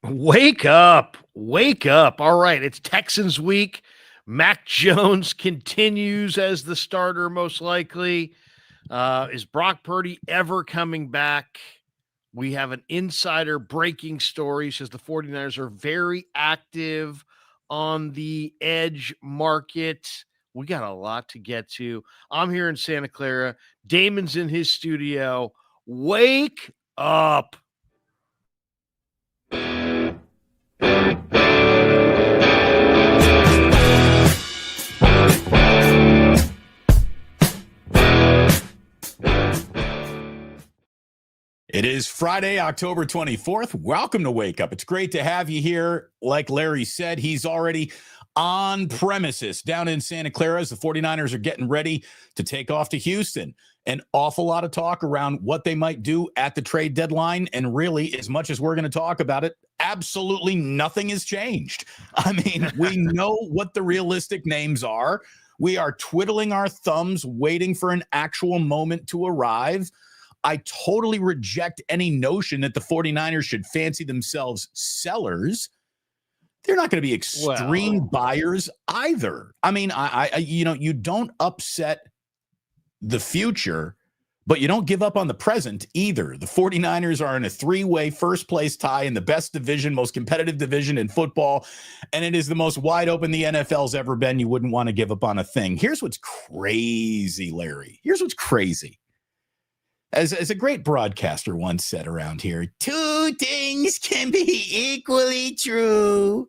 Wake up. Wake up. All right. It's Texans week. Mac Jones continues as the starter, most likely. Is Brock Purdy ever coming back? We have an insider breaking story. Says the 49ers are very active on the edge market. We got a lot to get to. I'm here in Santa Clara. Damon's in his studio. Wake up. It is Friday, October 24th. Welcome to Wake Up. It's great to have you here. Like Larry said, he's already on premises down in Santa Clara as the 49ers are getting ready to take off to Houston. An awful lot of talk around what they might do at the trade deadline. And really, as much as we're going to talk about it, absolutely nothing has changed. I mean, we know what the realistic names are. We are twiddling our thumbs, waiting for an actual moment to arrive. I totally reject any notion that the 49ers should fancy themselves sellers. They're not going to be extreme buyers either. I mean, you don't upset the future, but you don't give up on the present either. The 49ers are in a three-way first-place tie in the best division, most competitive division in football, and it is the most wide open the NFL's ever been. You wouldn't want to give up on a thing. Here's what's crazy, Larry. Here's what's crazy. As a great broadcaster once said around here, two things can be equally true.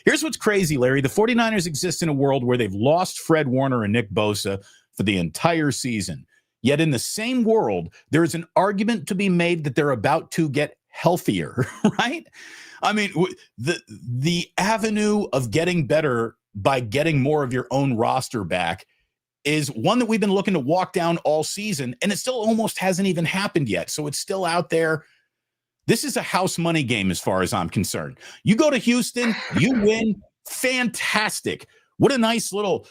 Here's what's crazy, Larry. The 49ers exist in a world where they've lost Fred Warner and Nick Bosa for the entire season. Yet in the same world, there is an argument to be made that they're about to get healthier, right? I mean, the avenue of getting better by getting more of your own roster back is one that we've been looking to walk down all season, and it still almost hasn't even happened yet. So it's still out there. This is a house money game as far as I'm concerned. You go to Houston, you win, fantastic. What a nice little,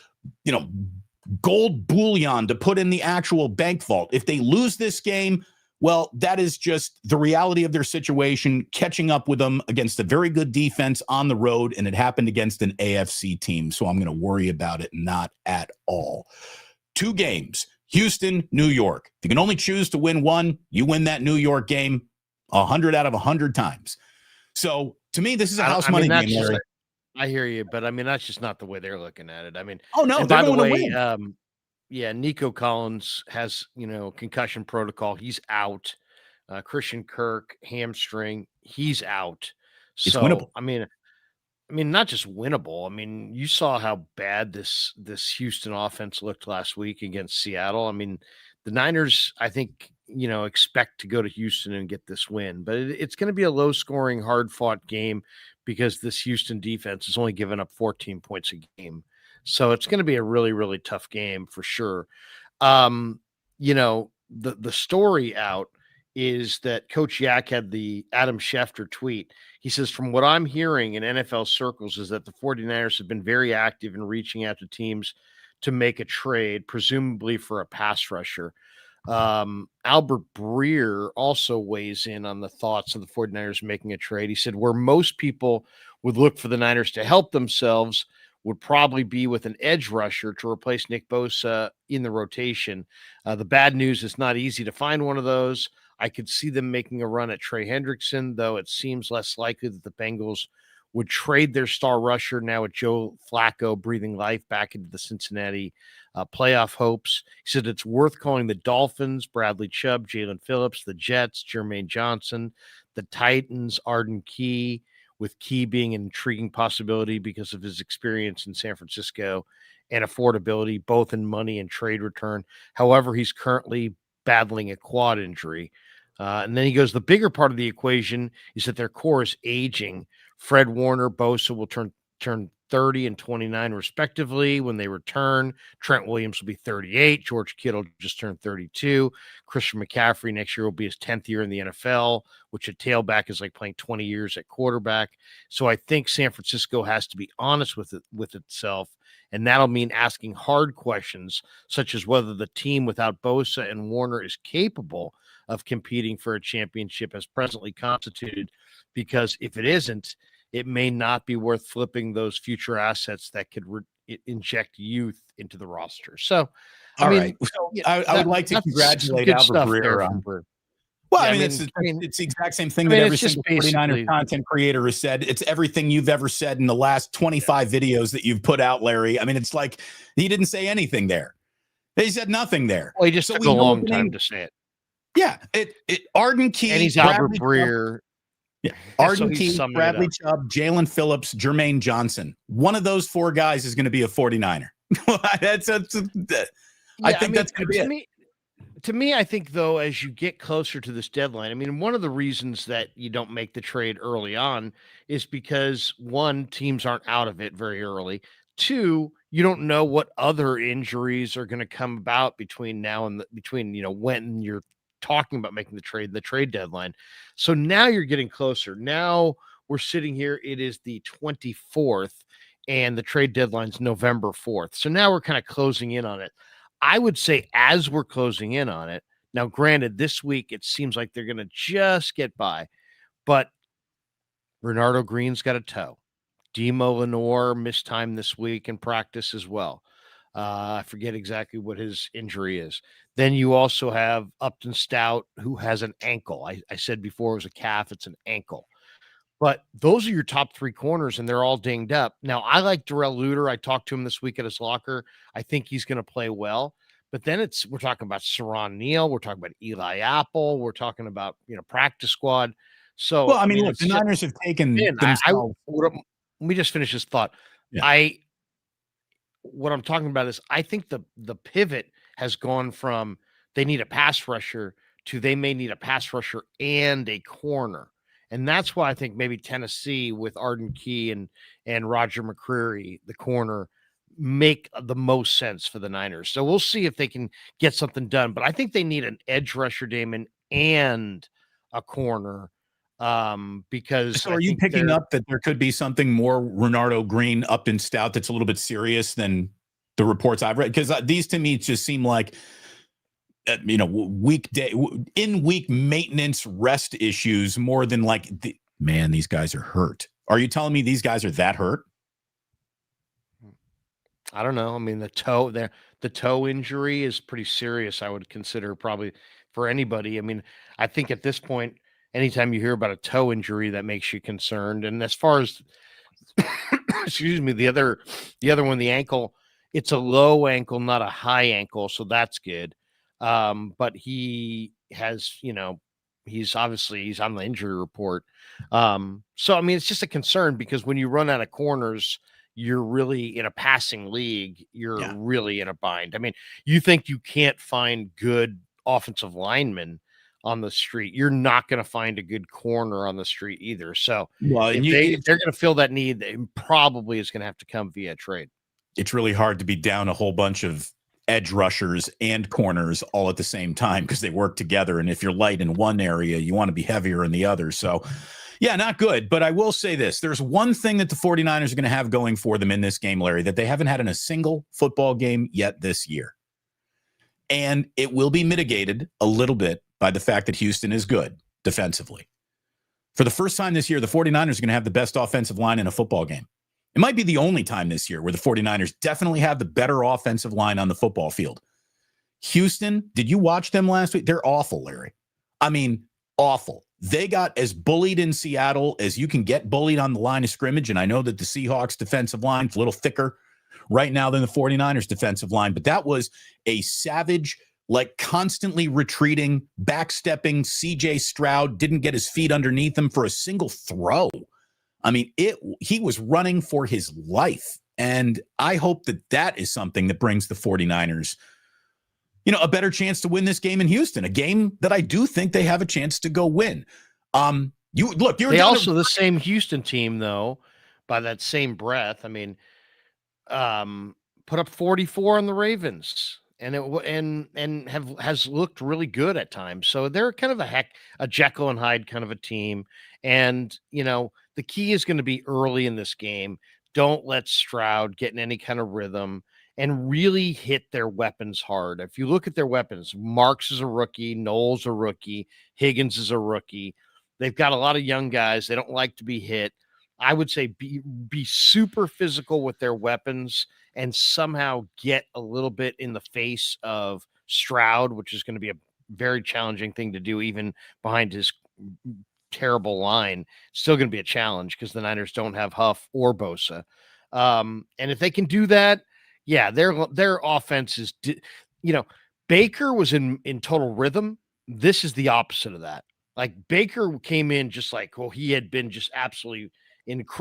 gold bullion to put in the actual bank vault. If they lose this game, well, that is just the reality of their situation, catching up with them against a very good defense on the road, and it happened against an AFC team, so I'm going to worry about it not at all. 2 games, Houston, New York. If you can only choose to win one, you win that New York game 100 out of 100 times. So, to me, this is a house money game, Larry. I hear you, but, that's just not the way they're looking at it. I mean, oh, no, and by by the way, win. yeah, Nico Collins has, concussion protocol. He's out. Christian Kirk, hamstring, he's out. It's So, winnable. I mean, not just winnable. I mean, you saw how bad this Houston offense looked last week against Seattle. I mean, the Niners, I think, expect to go to Houston and get this win, but it's going to be a low-scoring, hard-fought game because this Houston defense has only given up 14 points a game. So it's going to be a really, really tough game for sure. The story out is that Coach Yak had the Adam Schefter tweet. He says, from what I'm hearing in NFL circles is that the 49ers have been very active in reaching out to teams to make a trade, presumably for a pass rusher. Albert Breer also weighs in on the thoughts of the 49ers making a trade. He said, where most people would look for the Niners to help themselves would probably be with an edge rusher to replace Nick Bosa in the rotation. The bad news is not easy to find one of those. I could see them making a run at Trey Hendrickson, though it seems less likely that the Bengals would trade their star rusher now with Joe Flacco breathing life back into the Cincinnati playoff hopes. He said it's worth calling the Dolphins, Bradley Chubb, Jalen Phillips, the Jets, Jermaine Johnson, the Titans, Arden Key, with Key being an intriguing possibility because of his experience in San Francisco and affordability, both in money and trade return. However, he's currently battling a quad injury. And then he goes, the bigger part of the equation is that their core is aging. Fred Warner, Bosa will turn 30 and 29 respectively when they return. Trent Williams will be 38. George Kittle just turned 32. Christian McCaffrey next year will be his 10th year in the NFL, which at tailback is like playing 20 years at quarterback. So I think San Francisco has to be honest with itself, and that'll mean asking hard questions such as whether the team without Bosa and Warner is capable of competing for a championship as presently constituted, because if it isn't, it may not be worth flipping those future assets that could inject youth into the roster. So, I All mean, right. So yeah, I would like to that's some congratulate good Albert stuff there Breer from on. Breer. Well, Yeah, I mean, it's the exact same thing that every it's just single 49er basically content creator has said. It's everything you've ever said in the last 25 videos that you've put out, Larry. I mean, it's like he didn't say anything there. He said nothing there. well, he just So took we a know long the time name. to say it. Yeah, Arden Key, And he's Albert Bradley Chubb, Breer. yeah, So Arden he's Key, summing it Bradley up. Chubb, Jalen Phillips, Jermaine Johnson. One of those four guys is going to be a 49er. I think that's going to be it. To me, I think, though, as you get closer to this deadline, I mean, one of the reasons that you don't make the trade early on is because, one, teams aren't out of it very early. Two, you don't know what other injuries are going to come about between now and when you're talking about making the trade deadline. So now you're getting closer. Now we're sitting here. It is the 24th, and the trade deadline's November 4th. So now we're kind of closing in on it. I would say as we're closing in on it, now granted, this week it seems like they're going to just get by, but Renardo Green's got a toe. Demo Lenore missed time this week in practice as well. I forget exactly what his injury is. Then you also have Upton Stout, who has an ankle. I said before it was a calf, it's an ankle. But those are your top three corners, and they're all dinged up. Now, I like Darrell Luter. I talked to him this week at his locker. I think he's going to play well. But then we're talking about Saron Neal. We're talking about Eli Apple. We're talking about, practice squad. So, Well, I mean, look, the Niners have taken themselves. Let me just finish this thought. Yeah. What I'm talking about is I think the pivot has gone from they need a pass rusher to they may need a pass rusher and a corner. And that's why I think maybe Tennessee with Arden Key and Roger McCreary, the corner, make the most sense for the Niners. So we'll see if they can get something done. But I think they need an edge rusher, Damon, and a corner. Because so are you picking up that there could be something more Renardo Green, Upton Stout that's a little bit serious than the reports I've read? Because these to me just seem like week maintenance rest issues more than like these guys are hurt. Are you telling me these guys are that hurt? I don't know. I mean, the toe injury is pretty serious. I would consider probably for anybody. I mean, I think at this point, anytime you hear about a toe injury, that makes you concerned. And as far as excuse me, the other one, the ankle, it's a low ankle, not a high ankle, so that's good. But he has, he's on the injury report. So I mean, it's just a concern because when you run out of corners, you're really in a passing league. You're really in a bind. I mean, you think you can't find good offensive linemen on the street. You're not going to find a good corner on the street either. So if they're going to fill that need, it probably is going to have to come via trade. It's really hard to be down a whole bunch of edge rushers and corners all at the same time because they work together. And if you're light in one area, you want to be heavier in the other. So yeah, not good. But I will say this. There's one thing that the 49ers are going to have going for them in this game, Larry, that they haven't had in a single football game yet this year. And it will be mitigated a little bit by the fact that Houston is good defensively. For the first time this year, the 49ers are going to have the best offensive line in a football game. It might be the only time this year where the 49ers definitely have the better offensive line on the football field. Houston, did you watch them last week? They're awful, Larry. I mean, awful. They got as bullied in Seattle as you can get bullied on the line of scrimmage. And I know that the Seahawks defensive line is a little thicker right now than the 49ers defensive line, but that was a savage, like constantly retreating, backstepping CJ Stroud, didn't get his feet underneath him for a single throw. I mean, he was running for his life. And I hope that is something that brings the 49ers, a better chance to win this game in Houston, a game that I do think they have a chance to go win. They also the same Houston team, though, by that same breath. I mean, put up 44 on the Ravens and has looked really good at times. So they're kind of a Jekyll and Hyde kind of a team. And, the key is going to be early in this game. Don't let Stroud get in any kind of rhythm and really hit their weapons hard. If you look at their weapons, Marks is a rookie, Knowles a rookie, Higgins is a rookie. They've got a lot of young guys. They don't like to be hit. I would say be super physical with their weapons and somehow get a little bit in the face of Stroud, which is going to be a very challenging thing to do, even behind his terrible line. Still going to be a challenge because the Niners don't have Huff or Bosa. And if they can do that, yeah, their offense is, Baker was in total rhythm. This is the opposite of that. Like Baker came in just like, well, he had been just absolutely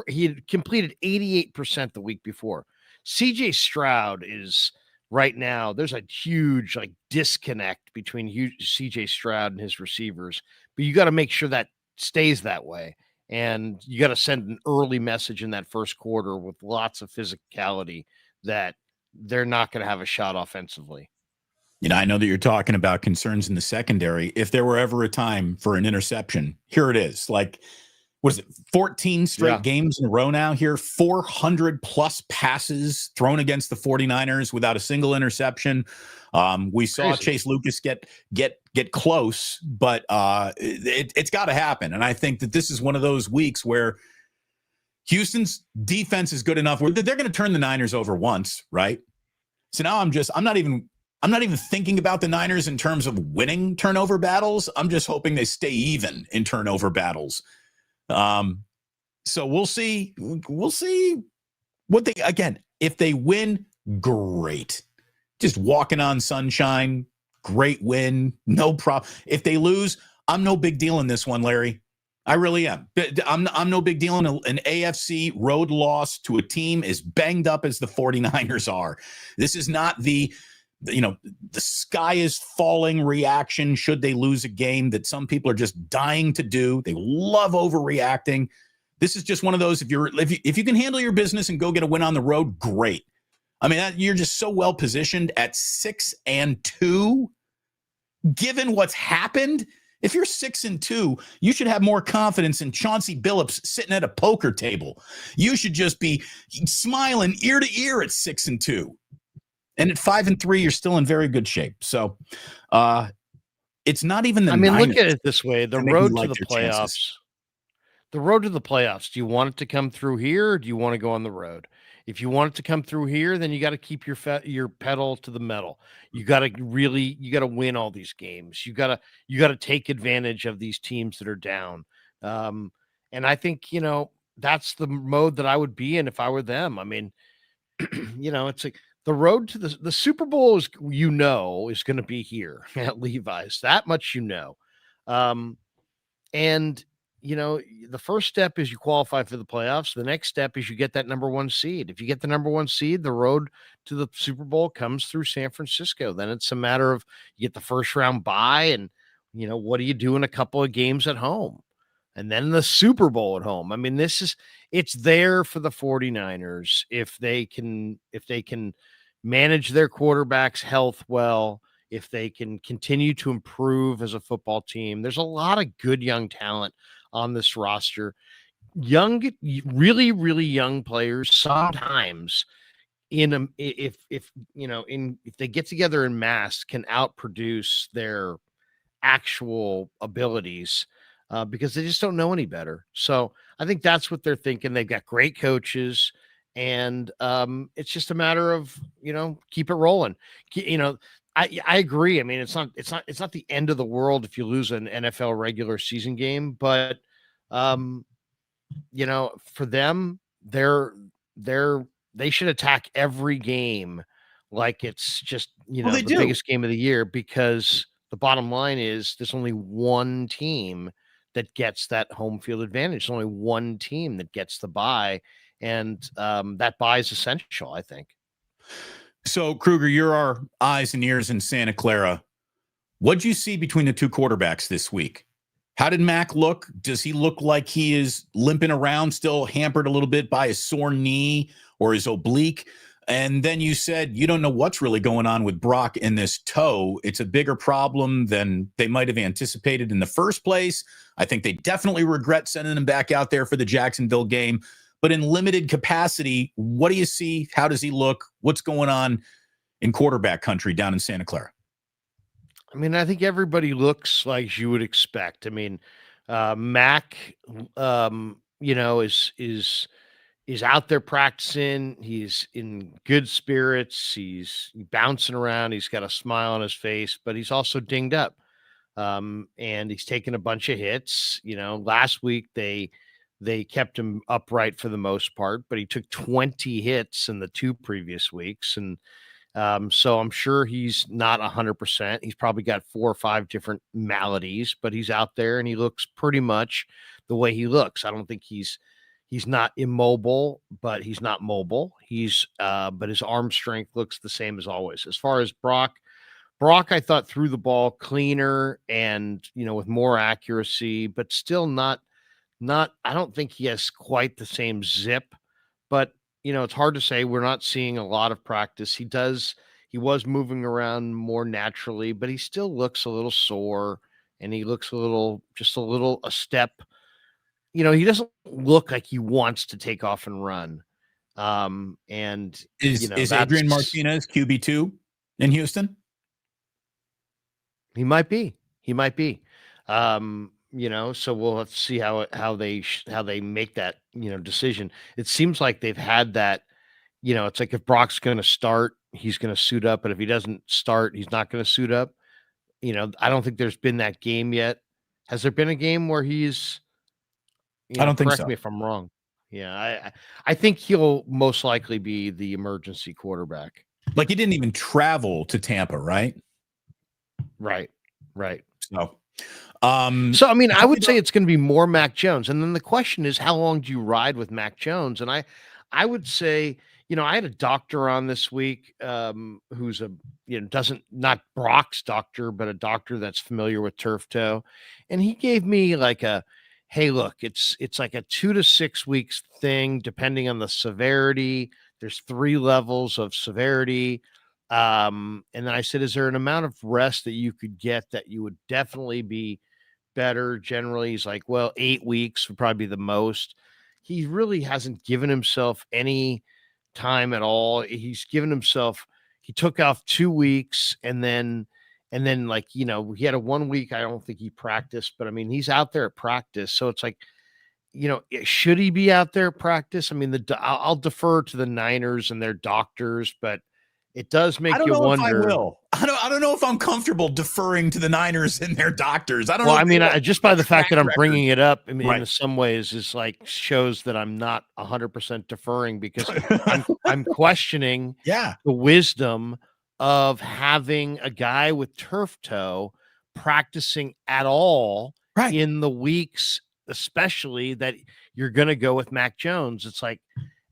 he had completed 88% the week before. CJ Stroud is right now, there's a huge like disconnect between CJ Stroud and his receivers, but you got to make sure that stays that way. And you got to send an early message in that first quarter with lots of physicality that they're not going to have a shot offensively. I know that you're talking about concerns in the secondary. If there were ever a time for an interception, here it is. Like, was it 14 straight games in a row now here? 400 plus passes thrown against the 49ers without a single interception. We saw Chase Lucas get close, but it's got to happen. And I think that this is one of those weeks where Houston's defense is good enough where they're going to turn the Niners over once, right? So now I'm not even thinking about the Niners in terms of winning turnover battles. I'm just hoping they stay even in turnover battles. So we'll see what if they win, great. Just walking on sunshine, great win, no problem. If they lose, I'm no big deal in this one, Larry. I really am. I'm no big deal in an AFC road loss to a team as banged up as the 49ers are. This is not the sky is falling reaction should they lose a game that some people are just dying to do. They love overreacting. This is just one of those, if you can handle your business and go get a win on the road, great. I mean, you're just so well positioned at 6-2, given what's happened. If you're 6-2, you should have more confidence in Chauncey Billups sitting at a poker table. You should just be smiling ear to ear at 6-2. And at 5-3, you're still in very good shape. So it's not even the Niners. Look at it this way. The road to the playoffs. Chances. The road to the playoffs. Do you want it to come through here or do you want to go on the road? If you want it to come through here, then you got to keep your pedal to the metal. You got to win all these games. You got to take advantage of these teams that are down. And I think, that's the mode that I would be in if I were them. I mean, it's like, the road to the Super Bowl is going to be here at Levi's. That much, and the first step is you qualify for the playoffs. The next step is you get that number 1 seed. If you get the number 1 seed, the road to the Super Bowl comes through San Francisco. Then it's a matter of you get the first round bye, and what do you do in a couple of games at home, and then the Super Bowl at home. I mean, it's there for the 49ers if they can manage their quarterback's health well, if they can continue to improve as a football team. There's a lot of good young talent on this roster. Really, really young players. Sometimes if they get together in mass, can outproduce their actual abilities. Because they just don't know any better. So I think that's what they're thinking. They've got great coaches, and it's just a matter of keep it rolling. I agree. I mean, it's not the end of the world if you lose an NFL regular season game, but for them, they should attack every game like it's just the biggest game of the year, because the bottom line is there's only one team that gets that home field advantage. There's only one team that gets the bye, and that bye is essential, I think. So, Kruger, you're our eyes and ears in Santa Clara. What'd you see between the two quarterbacks this week? How did Mac look? Does he look like he is limping around, still hampered a little bit by his sore knee or his oblique? And then you said you don't know what's really going on with Brock in this toe. It's a bigger problem than they might have anticipated in the first place. I think they definitely regret sending him back out there for the Jacksonville game. but in limited capacity. What do you see? How does he look? What's going on in quarterback country down in Santa Clara? I mean, I think everybody looks like you would expect. I mean, Mac, is out there practicing. He's in good spirits. He's bouncing around. He's got a smile on his face, but he's also dinged up. And he's taken a bunch of hits. Last week they kept him upright for the most part, but he took 20 hits in the 2 previous weeks. And so I'm sure he's not 100%. He's probably got 4 or 5 different maladies, but he's out there and he looks pretty much the way he looks. I don't think he's not immobile, but he's not mobile. But his arm strength looks the same as always. As far as Brock, I thought threw the ball cleaner and, with more accuracy, but still not, I don't think he has quite the same zip, but it's hard to say. We're not seeing a lot of practice. He was moving around more naturally, but he still looks a little sore and he looks a step. He doesn't look like he wants to take off and run. And is Adrian Martinez QB2 in Houston? He might be. So we'll have to see how they make that, decision. It seems like they've had that, it's like if Brock's going to start, he's going to suit up. But if he doesn't start, he's not going to suit up. I don't think there's been that game yet. Has there been a game where he's, I don't think so. Correct me if I'm wrong. Yeah. I think he'll most likely be the emergency quarterback. Like he didn't even travel to Tampa, right? Right. So, I mean, I would say it's going to be more Mac Jones. And then the question is, how long do you ride with Mac Jones? And I would say, I had a doctor on this week, who's not Brock's doctor, but a doctor that's familiar with turf toe. And he gave me like hey, look, it's like a 2 to 6 weeks thing, depending on the severity. There's 3 levels of severity. And then I said, is there an amount of rest that you could get that you would definitely be better? Generally, he's like, well, 8 weeks would probably be the most. He really hasn't given himself any time at all. He took off 2 weeks and then he had a 1 week. I don't think he practiced, but I mean, he's out there at practice. So it's like, should he be out there at practice? I mean, I'll defer to the Niners and their doctors, but it does make you wonder. I don't know if I'm comfortable deferring to the Niners and their doctors. I don't know. Well, I mean, just by the fact that I'm bringing it up, I mean, Right. in some ways is like shows that I'm not 100% deferring because I'm questioning the wisdom of having a guy with turf toe practicing at all in the weeks, especially that you're going to go with Mac Jones. It's like,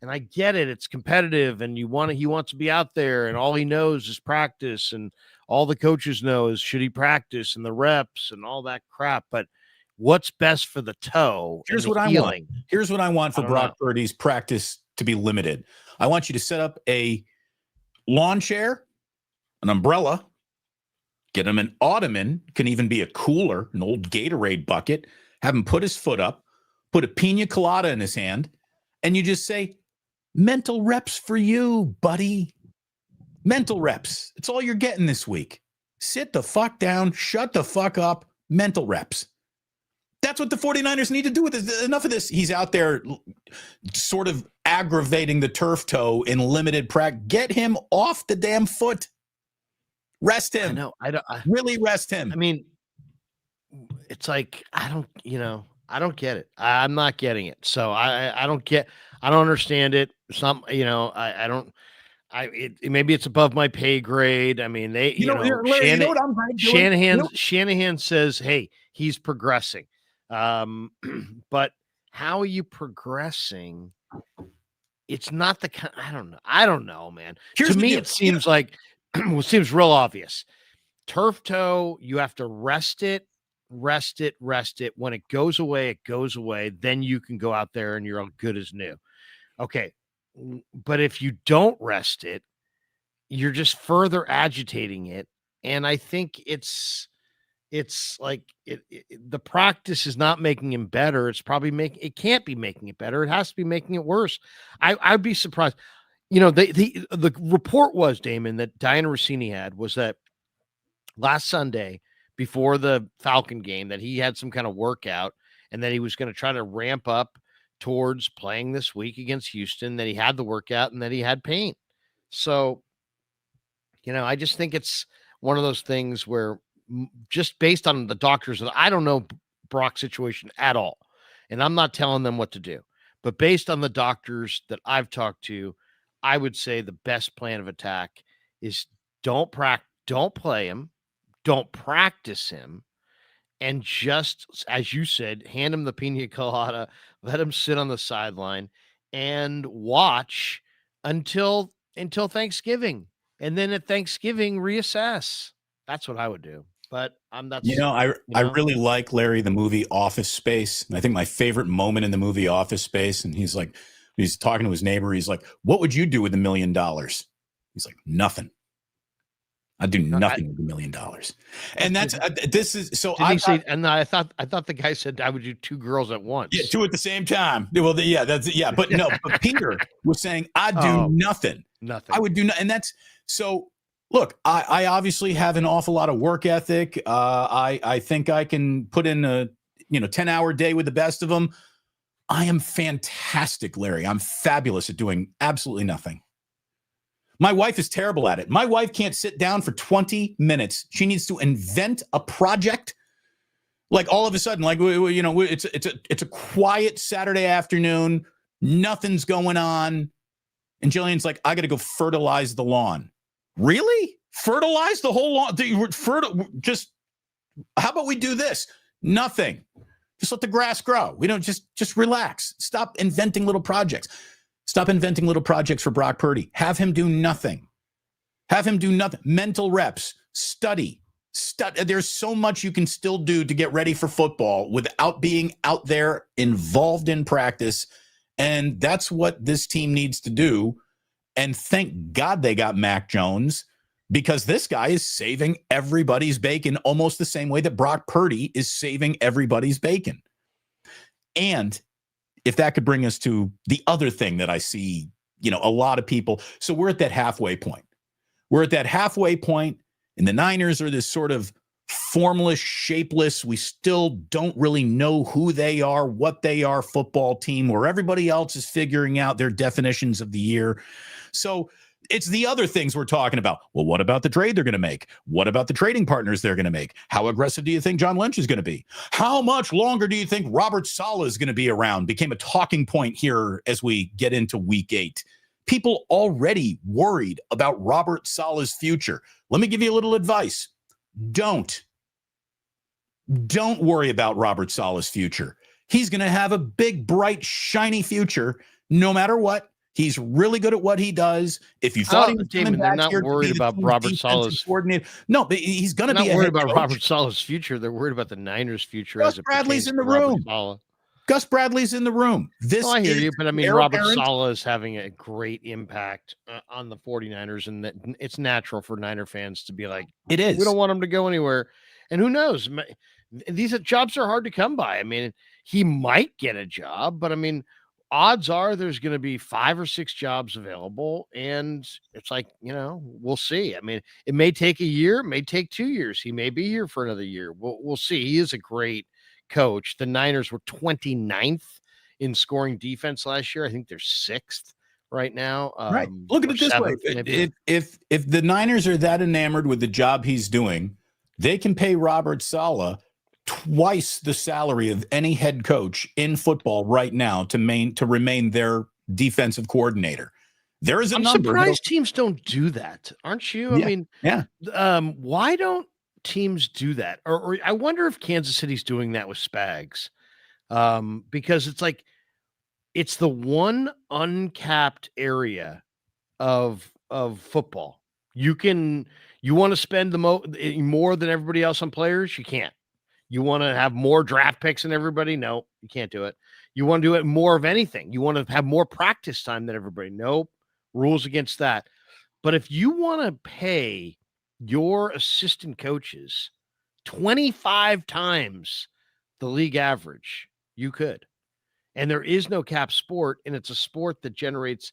and I get it. It's competitive and he wants to be out there and all he knows is practice and all the coaches know is should he practice and the reps and all that crap. But what's best for the toe? Here's what I want. Here's what I want for Brock Purdy's practice to be limited. I want you to set up a lawn chair, an umbrella, get him an ottoman, can even be a cooler, an old Gatorade bucket, have him put his foot up, put a pina colada in his hand, and you just say, mental reps for you, buddy. Mental reps. It's all you're getting this week. Sit the fuck down, shut the fuck up, mental reps. That's what the 49ers need to do with this. Enough of this. He's out there sort of aggravating the turf toe in limited practice. Get him off the damn foot. Rest him. I don't really rest him. I mean, it's like, I don't get it. I'm not getting it. So I don't understand it. Some, maybe it's above my pay grade. I mean, Shanahan says, hey, he's progressing. But how are you progressing? It's not the kind, I don't know, man. To me, it seems like, it seems real obvious. Turf toe, you have to rest it. When it goes away, then you can go out there and you're all good as new. Okay. But if you don't rest it, you're just further agitating it. And I think it's it's like the practice is not making him better. It's probably it can't be making it better. It has to be making it worse. I'd be surprised. The report was, Damon, that Diana Rossini was that last Sunday before the Falcon game that he had some kind of workout and that he was going to try to ramp up towards playing this week against Houston, that he had the workout and that he had pain. So, I just think it's one of those things where just based on the doctors, and I don't know Brock's situation at all, and I'm not telling them what to do, but based on the doctors that I've talked to, I would say the best plan of attack is don't play him, don't practice him, and just, as you said, hand him the pina colada, let him sit on the sideline and watch until Thanksgiving. And then at Thanksgiving, reassess. That's what I would do. But I really like, Larry, the movie Office Space. And I think my favorite moment in the movie Office Space, and he's talking to his neighbor. He's like, "What would you do with $1 million?" He's like, "Nothing. I'd do nothing with $1 million." And that's this is so. I thought the guy said I would do 2 girls at once. Yeah, 2 at the same time. Well, but no. But Peter was saying, "I'd do nothing. Nothing. I would do and that's so." Look, I obviously have an awful lot of work ethic. I think I can put in a 10-hour day with the best of them. I am fantastic, Larry. I'm fabulous at doing absolutely nothing. My wife is terrible at it. My wife can't sit down for 20 minutes. She needs to invent a project. Like all of a sudden, like it's a quiet Saturday afternoon. Nothing's going on, and Jillian's like, "I got to go fertilize the lawn." Really? Fertilize the whole lawn? Just how about we do this? Nothing. Just let the grass grow. We don't just relax. Stop inventing little projects. Stop inventing little projects for Brock Purdy. Have him do nothing. Have him do nothing. Mental reps. Study. There's so much you can still do to get ready for football without being out there involved in practice. And that's what this team needs to do. And thank God they got Mac Jones, because this guy is saving everybody's bacon almost the same way that Brock Purdy is saving everybody's bacon. And if that could bring us to the other thing that I see, a lot of people. So we're at that halfway point. And the Niners are this sort of formless, shapeless, we still don't really know who they are, what they are football team, where everybody else is figuring out their definitions of the year. So it's the other things we're talking about. Well, what about the trade they're going to make? What about the trading partners they're going to make? How aggressive do you think John Lynch is going to be? How much longer do you think Robert Saleh is going to be around? Became a talking point here as we get into week 8. People already worried about Robert Saleh's future. Let me give you a little advice. Don't worry about Robert Saleh's future. He's going to have a big, bright, shiny future no matter what. He's really good at what he does. If you thought he was Damon, they're not worried about Robert Saleh's coordinator. No, but he's going to be worried about Robert Saleh's future. They're worried about the Niners' future. Gus Bradley's in the room. Gus Bradley's in the room. I hear you, but I mean, Robert Saleh is having a great impact on the 49ers, and that it's natural for Niner fans to be like, it is. We don't want him to go anywhere. And who knows? These jobs are hard to come by. I mean, he might get a job, but I mean, odds are there's going to be 5 or 6 jobs available. And it's like, we'll see. I mean, it may take a year, it may take 2 years. He may be here for another year. We'll see. He is a great coach. The Niners were 29th in scoring defense last year. I think they're 6th right now. Right. Look at it this way. If the Niners are that enamored with the job he's doing, they can pay Robert Saleh twice the salary of any head coach in football right now to remain their defensive coordinator. There is a number. I'm surprised teams don't do that, aren't you? Yeah, I mean, why don't teams do that? Or I wonder if Kansas City's doing that with Spags, because it's like it's the one uncapped area of football. You want to spend more than everybody else on players, you can't. You want to have more draft picks than everybody? No, you can't do it. You want to do it more of anything. You want to have more practice time than everybody? Nope. Rules against that. But if you want to pay your assistant coaches 25 times the league average. You could. And there is no cap sport, and it's a sport that generates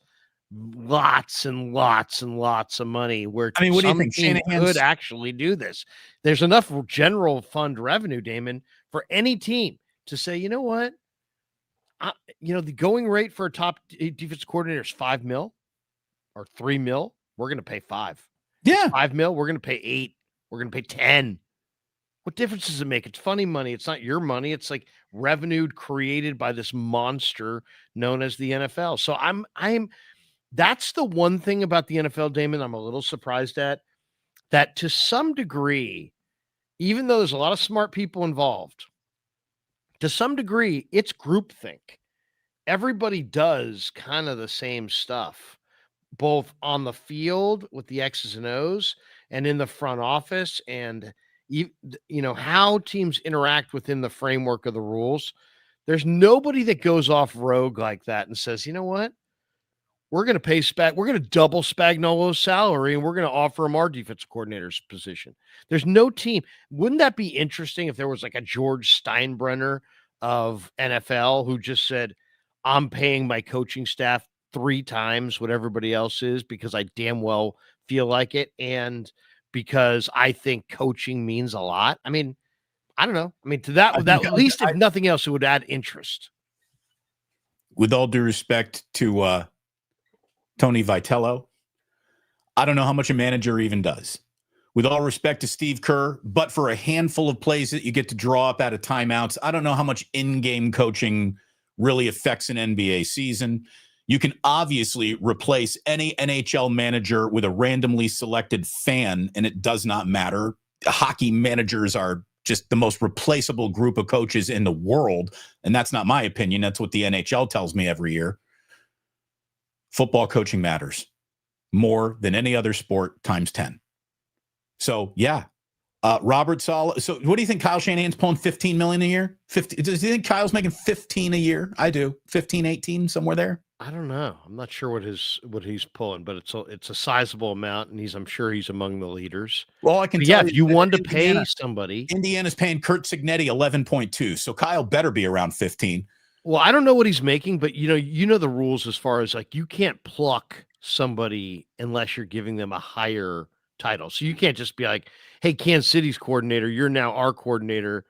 lots and lots and lots of money where I mean, what do you some think? team Shanahan's could actually do this. There's enough general fund revenue, Damon, for any team to say, you know what? The going rate for a top defense coordinator is $5 million or $3 million. We're going to pay 5. Yeah. $5 million. We're going to pay 8. We're going to pay 10. What difference does it make? It's funny money. It's not your money. It's like revenue created by this monster known as the NFL. So that's the one thing about the NFL, Damon, I'm a little surprised at, that to some degree, even though there's a lot of smart people involved, to some degree, it's groupthink. Everybody does kind of the same stuff, both on the field with the X's and O's and in the front office, and how teams interact within the framework of the rules. There's nobody that goes off rogue like that and says, you know what? We're going to pay we're going to double Spagnuolo's salary, and we're going to offer him our defensive coordinator's position. There's no team. Wouldn't that be interesting if there was like a George Steinbrenner of NFL who just said, I'm paying my coaching staff 3 times what everybody else is because I damn well feel like it, and because I think coaching means a lot. I mean, I don't know. I mean, to that at least if nothing else, it would add interest. With all due respect to Tony Vitello, I don't know how much a manager even does. With all respect to Steve Kerr, but for a handful of plays that you get to draw up out of timeouts, I don't know how much in-game coaching really affects an NBA season. You can obviously replace any NHL manager with a randomly selected fan, and it does not matter. Hockey managers are just the most replaceable group of coaches in the world, and that's not my opinion. That's what the NHL tells me every year. Football coaching matters more than any other sport times 10. So, yeah. Robert Saleh. So what do you think? Kyle Shanahan's pulling $15 million a year? 50? Does you think Kyle's making 15 a year? I do. 15, 18, somewhere there. I don't know. I'm not sure what he's pulling, but it's a sizable amount, and I'm sure he's among the leaders. Well, I can tell you, if you wanted to pay somebody, Indiana's paying Kurt Cignetti 11.2, so Kyle better be around 15. Well, I don't know what he's making, but you know the rules as far as like you can't pluck somebody unless you're giving them a higher title. So you can't just be like, hey, Kansas City's coordinator, you're now our coordinator,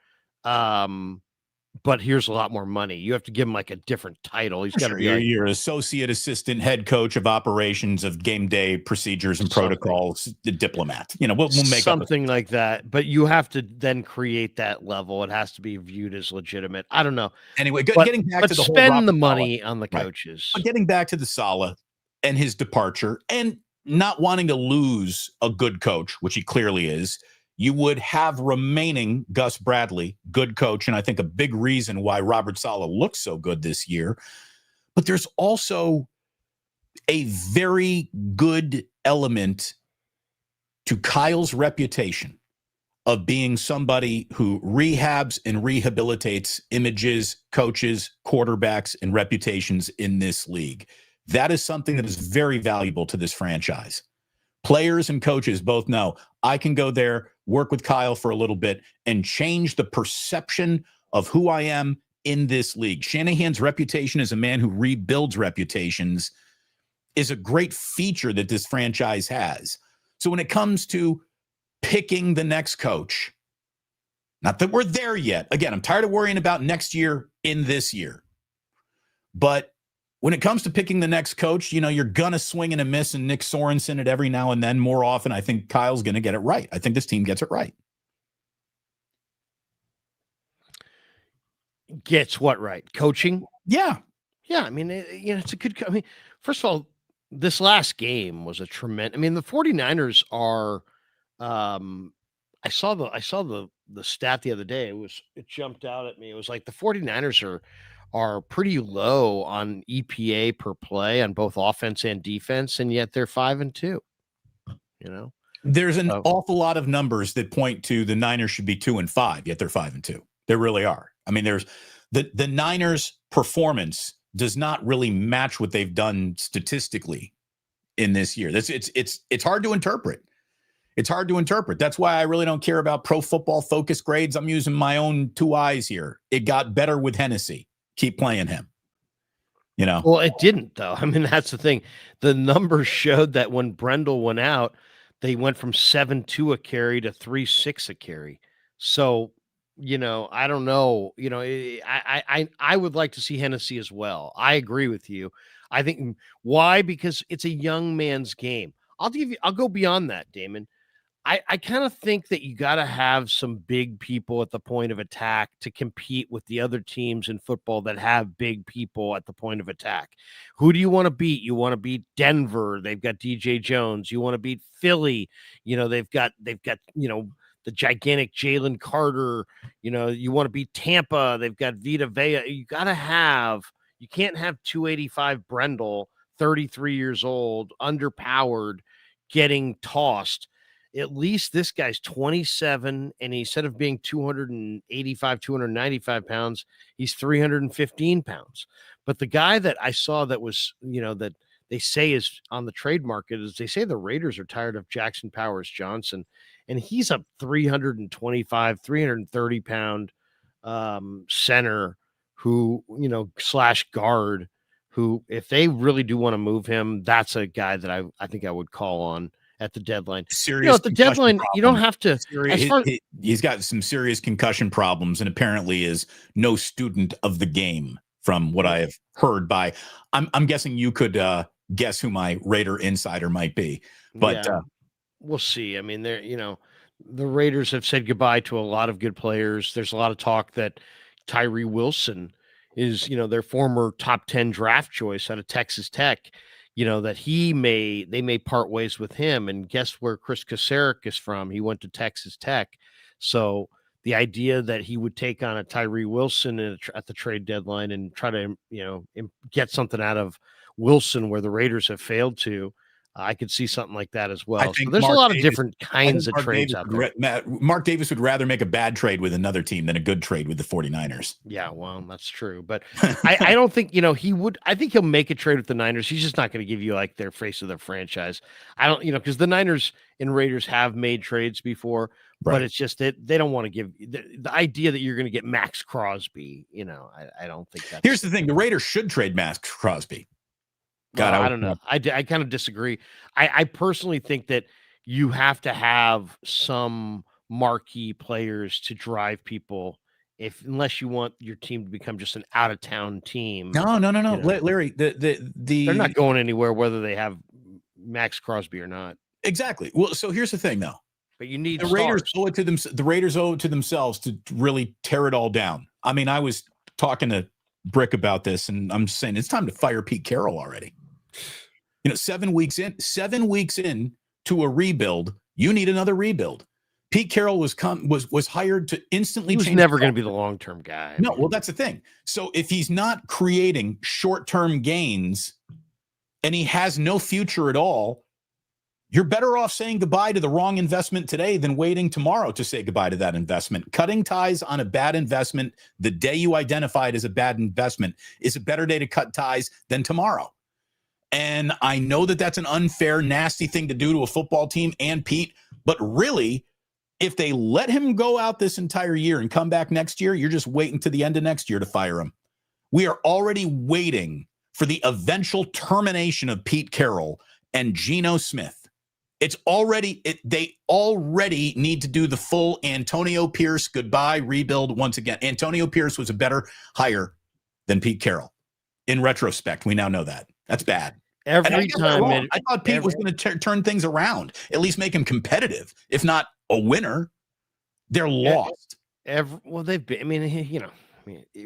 but here's a lot more money. You have to give him like a different title. He's got to be your associate assistant head coach of operations of game day procedures and protocols, the diplomat. We'll make something like that. But you have to then create that level. It has to be viewed as legitimate. I don't know. Anyway, getting back to the spend whole the money on the coaches. But getting back to the Saleh and his departure and not wanting to lose a good coach, which he clearly is, you would have remaining Gus Bradley, good coach, and I think a big reason why Robert Saleh looks so good this year. But there's also a very good element to Kyle's reputation of being somebody who rehabs and rehabilitates images, coaches, quarterbacks, and reputations in this league. That is something that is very valuable to this franchise. Players and coaches both know I can go there, work with Kyle for a little bit, and change the perception of who I am in this league. Shanahan's reputation as a man who rebuilds reputations is a great feature that this franchise has. So when it comes to picking the next coach, not that we're there yet. Again, I'm tired of worrying about next year in this year. But when it comes to picking the next coach, you're going to swing and a miss and Nick Sorensen at every now and then. More often, I think Kyle's going to get it right. I think this team gets it right. Gets what right? Coaching? Yeah. Yeah. I mean, it's a good, first of all, this last game was a tremendous, the 49ers are, I saw the stat the other day. It jumped out at me. It was like the 49ers are pretty low on EPA per play on both offense and defense, and yet they're 5-2. There's an awful lot of numbers that point to the Niners should be 2-5, yet they're 5-2. There really are. There's the Niners' performance does not really match what they've done statistically in this year. It's hard to interpret. It's hard to interpret. That's why I really don't care about Pro Football Focus grades. I'm using my own two eyes here. It got better with Hennessy. Keep playing him. Well, it didn't, though. I mean, that's the thing. The numbers showed that when Brendel went out, they went from 7.2 a carry to 3.6 a carry. So, I don't know. I would like to see Hennessy as well. I agree with you. I think why? Because it's a young man's game. I'll go beyond that, Damon. I kind of think that you got to have some big people at the point of attack to compete with the other teams in football that have big people at the point of attack. Who do you want to beat? You want to beat Denver. They've got DJ Jones. You want to beat Philly. They've got the gigantic Jalen Carter. You want to beat Tampa. They've got Vita Vea. You can't have 285 Brendel, 33 years old, underpowered, getting tossed. At least this guy's 27, and instead of being 285, 295 pounds, he's 315 pounds. But the guy that I saw that was, that they say is on the trade market is they say the Raiders are tired of Jackson Powers Johnson, and he's a 325, 330 pound center who, / guard who, if they really do want to move him, that's a guy that I think I would call on at the deadline. Serious at the deadline, you don't have to. He's got some serious concussion problems, and apparently is no student of the game, from what I have heard. I'm guessing you could guess who my Raider insider might be, but we'll see. I mean, the Raiders have said goodbye to a lot of good players. There's a lot of talk that Tyree Wilson is, their former top 10 draft choice out of Texas Tech. That they may part ways with him. And guess where Chris Kasarik is from? He went to Texas Tech. So the idea that he would take on a Tyree Wilson at the trade deadline and try to, get something out of Wilson where the Raiders have failed to, I could see something like that as well. So there's a lot of different kinds of trades out there. Mark Davis would rather make a bad trade with another team than a good trade with the 49ers. Yeah, well, that's true. But I don't think, he would. I think he'll make a trade with the Niners. He's just not going to give you like their face of their franchise. I don't, because the Niners and Raiders have made trades before, but it's just that they don't want to give the idea that you're going to get Max Crosby. I don't think that's. Here's the thing: the Raiders should trade Max Crosby. God, I don't know. I kind of disagree. I personally think that you have to have some marquee players to drive people unless you want your team to become just an out of town team. No. Larry, they're not going anywhere, whether they have Max Crosby or not. Exactly. Well, so here's the thing though. But you need the Raiders owe it to them. The Raiders owe it to themselves to really tear it all down. I mean, I was talking to Brick about this, and I'm just saying it's time to fire Pete Carroll already. 7 weeks in to a rebuild, you need another rebuild. Pete Carroll was hired to instantly change. He's never going to be the long-term guy. No, well, that's the thing. So if he's not creating short-term gains and he has no future at all, you're better off saying goodbye to the wrong investment today than waiting tomorrow to say goodbye to that investment. Cutting ties on a bad investment the day you identify it as a bad investment is a better day to cut ties than tomorrow. And I know that that's an unfair, nasty thing to do to a football team and Pete, but really, if they let him go out this entire year and come back next year, you're just waiting to the end of next year to fire him. We are already waiting for the eventual termination of Pete Carroll and Geno Smith. They already need to do the full Antonio Pierce goodbye rebuild once again. Antonio Pierce was a better hire than Pete Carroll. In retrospect, we now know that. That's bad. Every time I thought Pete was going to turn things around, at least make him competitive, if not a winner. They're lost. They've been. I mean,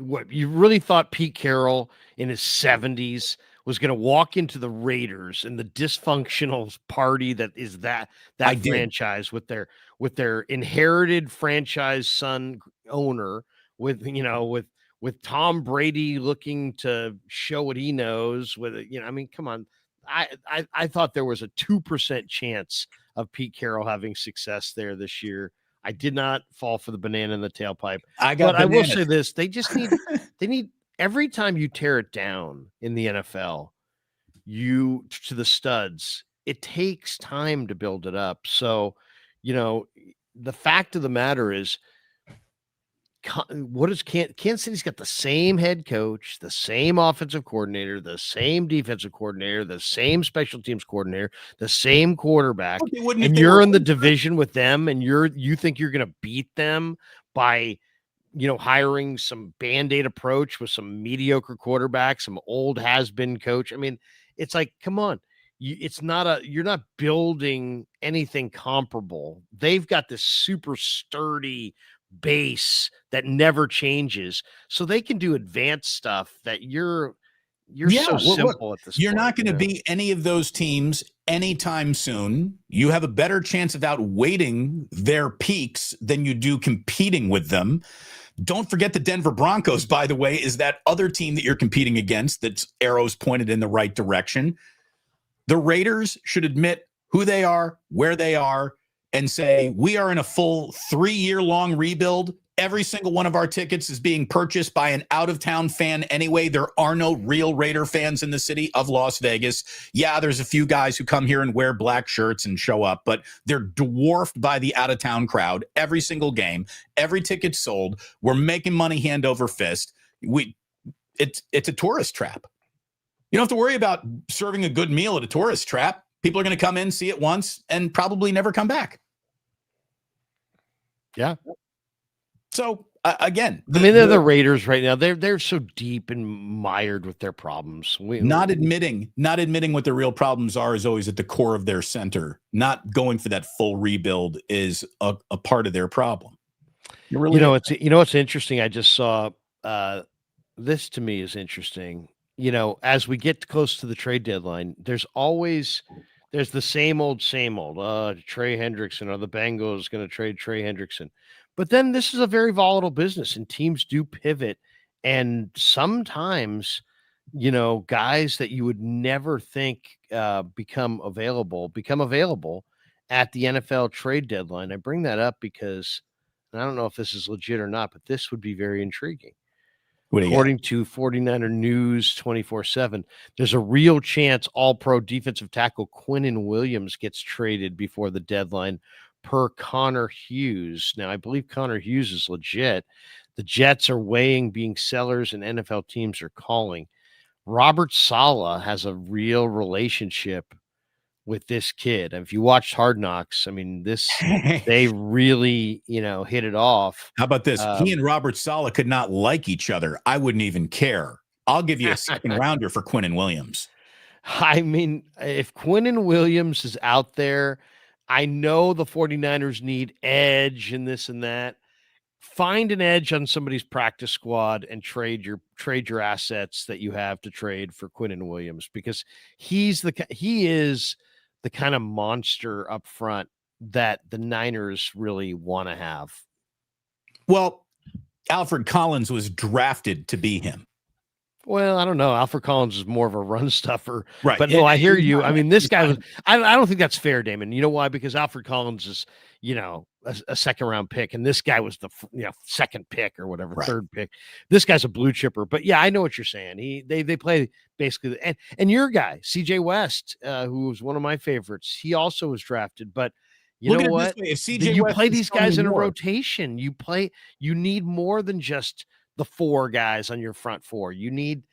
what you really thought Pete Carroll in his 70s was going to walk into the Raiders and the dysfunctional party that is that franchise with their inherited franchise son owner with Tom Brady looking to show what he knows come on. I thought there was a 2% chance of Pete Carroll having success there this year. I did not fall for the banana in the tailpipe. I will say this. They just need every time you tear it down in the NFL, to the studs, it takes time to build it up. So the fact of the matter is, what is Kansas City's got the same head coach, the same offensive coordinator, the same defensive coordinator, the same special teams coordinator, the same quarterback, and you're in the division with them, and you think you're going to beat them by hiring some Band-Aid approach with some mediocre quarterback, some old has-been coach. I mean, it's like, come on. You're not building anything comparable. They've got this super sturdy base that never changes, so they can do advanced stuff that you're so simple at this point. You're not going to be beat any of those teams anytime soon. You have a better chance of outweighting their peaks than you do competing with them. Don't forget the Denver Broncos, by the way, is that other team that you're competing against that's arrows pointed in the right direction. The Raiders should admit who they are, where they are, and say, we are in a full 3-year-long rebuild. Every single one of our tickets is being purchased by an out-of-town fan anyway. There are no real Raider fans in the city of Las Vegas. Yeah, there's a few guys who come here and wear black shirts and show up, but they're dwarfed by the out-of-town crowd every single game. Every ticket sold. We're making money hand over fist. It's a tourist trap. You don't have to worry about serving a good meal at a tourist trap. People are going to come in, see it once, and probably never come back. Yeah. So again, they're the Raiders right now. They're so deep and mired with their problems. Not admitting what their real problems are is always at the core of their center. Not going for that full rebuild is a part of their problem. It's interesting. I just saw this. To me is interesting. As we get close to the trade deadline, there's the same old. Trey Hendrickson, or the Bengals going to trade Trey Hendrickson. But then this is a very volatile business, and teams do pivot. And sometimes, guys that you would never think become available at the NFL trade deadline. I bring that up because, and I don't know if this is legit or not, but this would be very intriguing. According to 49er News 24/7, there's a real chance all-pro defensive tackle Quinnen Williams gets traded before the deadline, per Connor Hughes. Now, I believe Connor Hughes is legit. The Jets are weighing being sellers, and NFL teams are calling. Robert Saleh has a real relationship with this kid. And if you watched Hard Knocks, I mean, they really, hit it off. How about this? He and Robert Saleh could not like each other. I wouldn't even care. I'll give you a second rounder for Quinnen Williams. I mean, if Quinnen Williams is out there, I know the 49ers need edge and this and that. Find an edge on somebody's practice squad and trade your assets that you have to trade for Quinnen Williams, because he is the kind of monster up front that the Niners really want to have. Well, Alfred Collins was drafted to be him. Well, I don't know. Alfred Collins is more of a run stuffer. Right. But no, I hear you. I mean, this guy was, I don't think that's fair, Damon. You know why? Because Alfred Collins is, a second round pick, and this guy was the second pick or whatever, right. Third pick. This guy's a blue chipper. But yeah, I know what you're saying. They play basically, and your guy, CJ West, who was one of my favorites, he also was drafted. But you know what? You play these guys in a rotation. You need more than just the 4 guys on your front 4. You need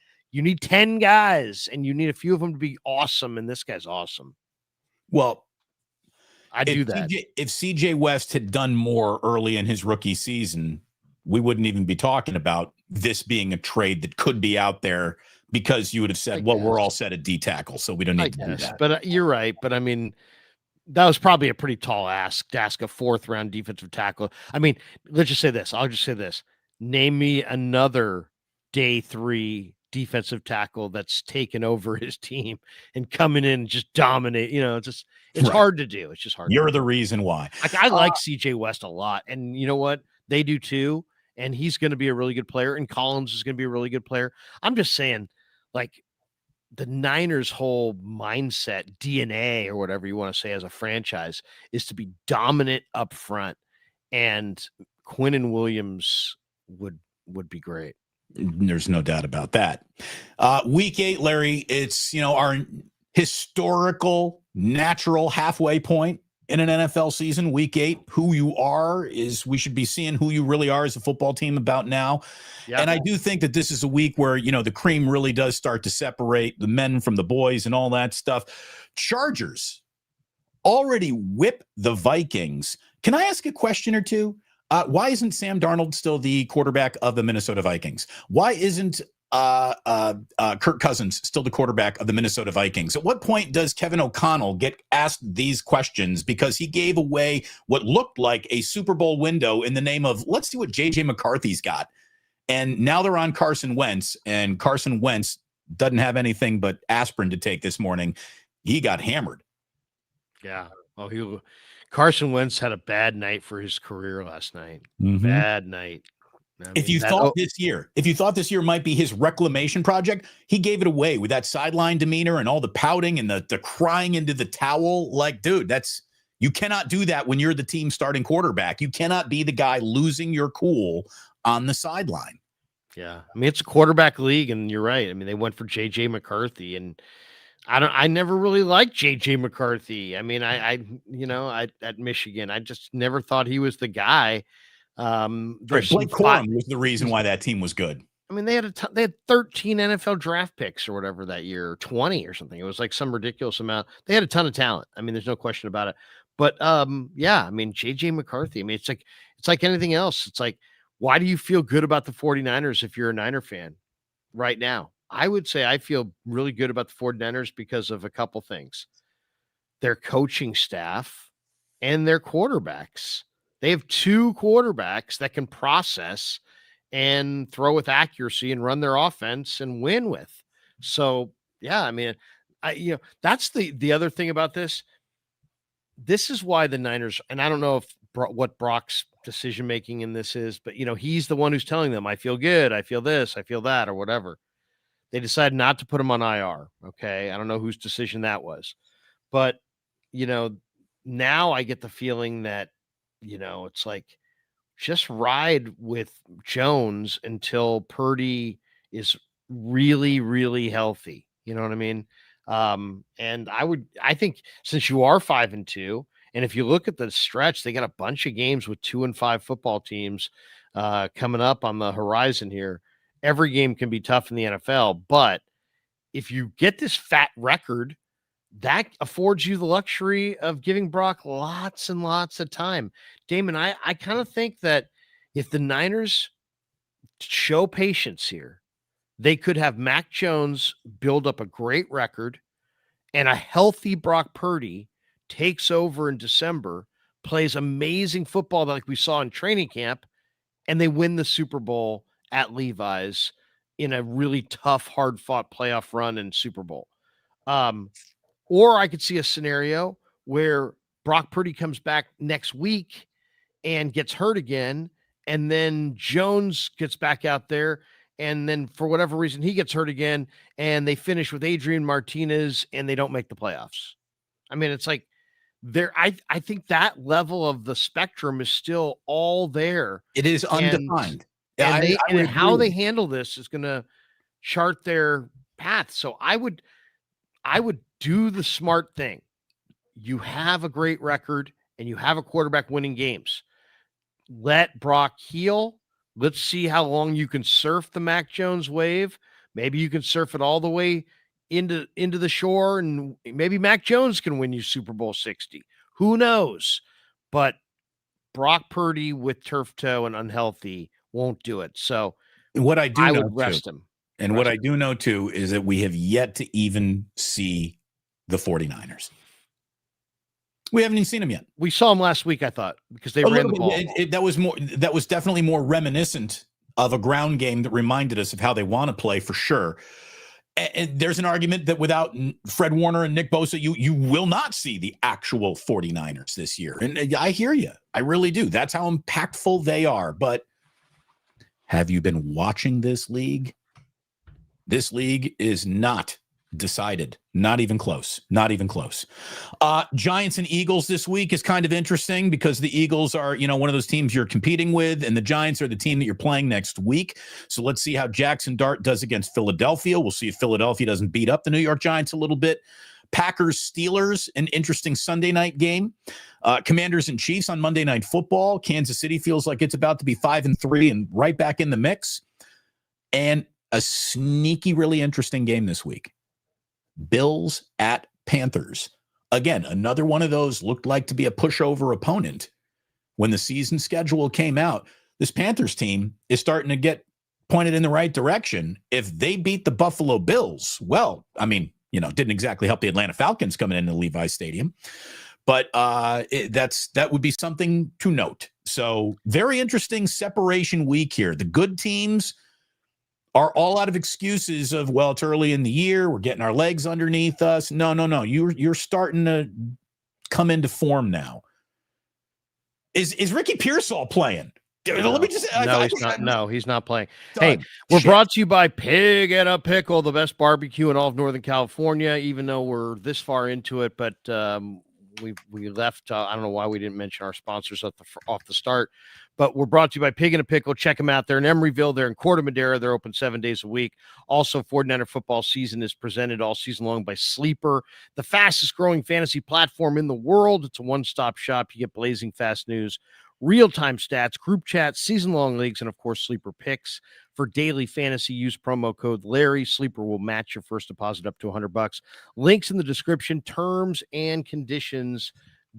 10 guys, and you need a few of them to be awesome. And this guy's awesome. Well, I do that. If CJ West had done more early in his rookie season, we wouldn't even be talking about this being a trade that could be out there, because you would have said, well, we're all set at D tackle, so we don't need to do that. But you're right. But I mean, that was probably a pretty tall ask to ask a 4th round defensive tackle. I mean, let's just say this. I'll just say this. Name me another day 3 defensive tackle that's taken over his team and coming in and just dominate. It's hard to do. It's just hard. You're the reason why. I like CJ West a lot. And you know what? They do too. And he's going to be a really good player. And Collins is going to be a really good player. I'm just saying, like, the Niners' whole mindset, DNA, or whatever you want to say as a franchise, is to be dominant up front. And Quinnen Williams would be great. There's no doubt about that. Week 8, Larry, it's, our historical natural halfway point in an NFL season, week 8. Who you are we should be seeing who you really are as a football team about now. Yep. And I do think that this is a week where, the cream really does start to separate the men from the boys and all that stuff. Chargers already whip the Vikings. Can I ask a question or two? Why isn't Sam Darnold still the quarterback of the Minnesota Vikings? Why isn't Kirk Cousins still the quarterback of the Minnesota Vikings? At what point does Kevin O'Connell get asked these questions because he gave away what looked like a Super Bowl window in the name of, let's see what J.J. McCarthy's got? And now they're on Carson Wentz, and Carson Wentz doesn't have anything but aspirin to take this morning. He got hammered. Yeah. Oh, Carson Wentz had a bad night for his career last night. Mm-hmm. Bad night. If you thought this year might be his reclamation project, he gave it away with that sideline demeanor and all the pouting and the crying into the towel. Like, dude, you cannot do that when you're the team starting quarterback. You cannot be the guy losing your cool on the sideline. Yeah. I mean, it's a quarterback league, and you're right. I mean, they went for J.J. McCarthy, and I never really liked J.J. McCarthy. I mean, I at Michigan, I just never thought he was the guy. Blake Corum was the reason why that team was good. I mean, they had 13 NFL draft picks or whatever that year, 20 or something. It was like some ridiculous amount. They had a ton of talent. I mean, there's no question about it. But yeah, I mean, J.J. McCarthy. I mean, it's like anything else. It's like, why do you feel good about the 49ers if you're a Niner fan right now? I would say I feel really good about the 49ers because of a couple things. Their coaching staff and their quarterbacks. They have 2 quarterbacks that can process and throw with accuracy and run their offense and win with. So, yeah, I mean, that's the other thing about this. This is why the Niners, and I don't know what Brock's decision-making in this is, but, he's the one who's telling them, I feel good, I feel this, I feel that, or whatever. They decided not to put him on IR. Okay. I don't know whose decision that was, but, now I get the feeling that, it's like, just ride with Jones until Purdy is really, really healthy. You know what I mean? And I think since you are 5-2, and if you look at the stretch, they got a bunch of games with 2-5 football teams coming up on the horizon here. Every game can be tough in the NFL, but if you get this fat record, that affords you the luxury of giving Brock lots and lots of time. Damon, I kind of think that if the Niners show patience here, they could have Mac Jones build up a great record, and a healthy Brock Purdy takes over in December, plays amazing football like we saw in training camp, and they win the Super Bowl at Levi's in a really tough, hard-fought playoff run in Super Bowl. Or I could see a scenario where Brock Purdy comes back next week and gets hurt again, and then Jones gets back out there, and then for whatever reason he gets hurt again, and they finish with Adrian Martinez and they don't make the playoffs. I mean, it's like I think that level of the spectrum is still all there. It is undefined. And how they handle this is going to chart their path. So I would do the smart thing. You have a great record and you have a quarterback winning games. Let Brock heal. Let's see how long you can surf the Mac Jones wave. Maybe you can surf it all the way into the shore, and maybe Mac Jones can win you Super Bowl 60. Who knows? But Brock Purdy with turf toe and unhealthy won't do it. So what I would rest him. And what I do know too is that we have yet to even see the 49ers. We haven't even seen them yet. We saw them last week, I thought, because they ran the ball. That was definitely more reminiscent of a ground game that reminded us of how they want to play for sure. And there's an argument that without Fred Warner and Nick Bosa, you will not see the actual 49ers this year. And I hear you. I really do. That's how impactful they are. But have you been watching this league? This league is not decided. Not even close. Not even close. Giants and Eagles this week is kind of interesting because the Eagles are, one of those teams you're competing with, and the Giants are the team that you're playing next week. So let's see how Jackson Dart does against Philadelphia. We'll see if Philadelphia doesn't beat up the New York Giants a little bit. Packers Steelers, an interesting Sunday night game. Commanders and Chiefs on Monday Night Football. Kansas City feels like it's about to be 5-3 and right back in the mix. And a sneaky, really interesting game this week. Bills at Panthers. Again, another one of those looked like to be a pushover opponent. When the season schedule came out, this Panthers team is starting to get pointed in the right direction. If they beat the Buffalo Bills, well, I mean, didn't exactly help the Atlanta Falcons coming into Levi Stadium, but that would be something to note. So very interesting separation week here. The good teams are all out of excuses of, well, it's early in the year, we're getting our legs underneath us. No. You're starting to come into form now. Is Ricky Pearsall playing? Let me just. He's not. No, he's not playing. Hey, we're brought to you by Pig and a Pickle, the best barbecue in all of Northern California. Even though we're this far into it, but we left. I don't know why we didn't mention our sponsors off the start. But we're brought to you by Pig and a Pickle. Check them out. They're in Emeryville. They're in Corte Madera. They're open 7 days a week. Also, 49er football season is presented all season long by Sleeper, the fastest growing fantasy platform in the world. It's a one-stop shop. You get blazing fast news, real-time stats, group chats, season-long leagues, and, of course, Sleeper picks. For daily fantasy, use promo code Larry. Sleeper will match your first deposit up to $100. Links in the description. Terms and conditions